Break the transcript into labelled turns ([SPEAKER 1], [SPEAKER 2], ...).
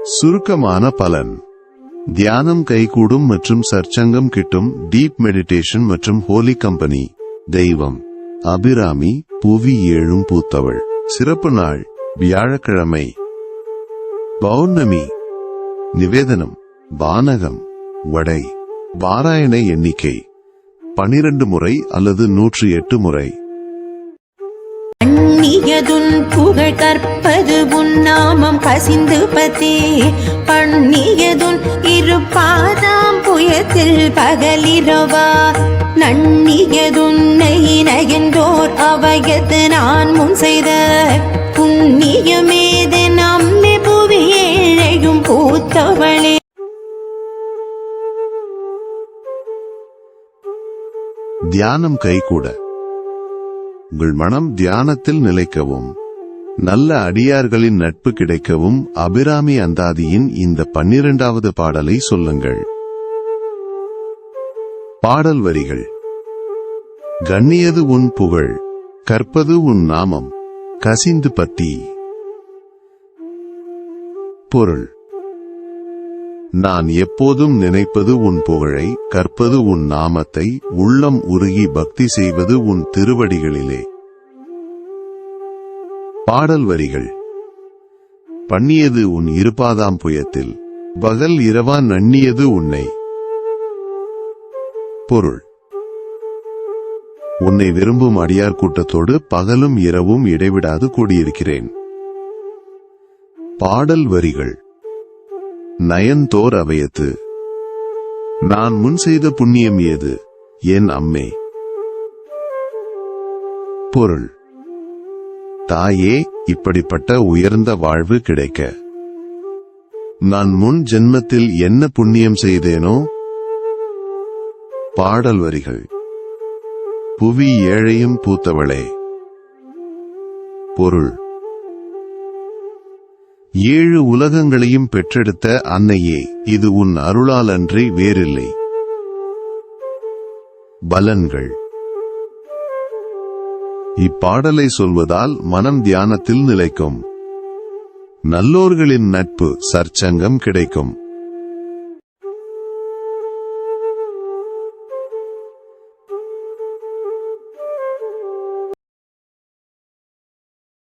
[SPEAKER 1] சுருக்கமான பலன்: தியானம் கைகூடும் மற்றும் சற்சங்கம் கிட்டும். டீப் மெடிடேஷன் மற்றும் ஹோலி கம்பெனி. தெய்வம்: அபிராமி, புவி ஏழும் பூத்தவள். சிறப்பு நாள்: வியாழக்கிழமை. பௌர்ணமி. நிவேதனம்: பானகம், வடை. பாராயண எண்ணிக்கை: 12 முறை அல்லது 108 முறை.
[SPEAKER 2] பண்ணியதுன் புகழ் கற்பது உன்னாமம் கசிந்து பதே. பண்ணியதுன் இருப்பாதாம் புயத்தில் பகலிரவா. நன்னியதுன்னை நயந்தோர் அவையது நான் முன் செய்த புண்ணியமேது நம்மை புவி ஏழையும் பூத்தவளே.
[SPEAKER 1] தியானம் கைகூட. உங்கள் மனம் தியானத்தில் நிலைக்கவும், நல்ல அடியார்களின் நட்பு கிடைக்கவும் அபிராமி அந்தாதியின் இந்த 12வது பாடலை சொல்லுங்கள். பாடல் வரிகள்: கண்ணியது உன் புகழ், கற்பது உன் நாமம், கசிந்து பத்தி. பொருள்: நான் எப்போதும் நினைப்பது உன் புகழை, கற்பது உன் நாமத்தை, உள்ளம் உருகி பக்தி செய்வது உன் திருவடிகளிலே. பாடல் வரிகள்: பண்ணியது உன் இருபாதாம் புயத்தில், பகல் இரவா நன்னியது உன்னை. பொருள்: உன்னை விரும்பும் அடியார் கூட்டத்தோடு பகலும் இரவும் இடைவிடாது கூடியிருக்கிறேன். பாடல் வரிகள்: நயன்தோர் அவையத்து. நான் முன் செய்த புண்ணியம் ஏது, என் அம்மே. பொருள்: தாயே, இப்படிப்பட்ட உயர்ந்த வாழ்வு கிடைக்க நான் முன் ஜென்மத்தில் என்ன புண்ணியம் செய்தேனோ. பாடல் வரிகள்: புவி ஏழையும் பூத்தவளே. பொருள்: 7 உலகங்களையும் பெற்றெடுத்த அன்னையே, இது உன் அருளால் அன்றி வேறில்லை. பலன்கள்: இப்பாடலை சொல்வதால் மனம் தியானத்தில் நிலைக்கும். நல்லோர்களின் நட்பு, சற்சங்கம் கிடைக்கும்.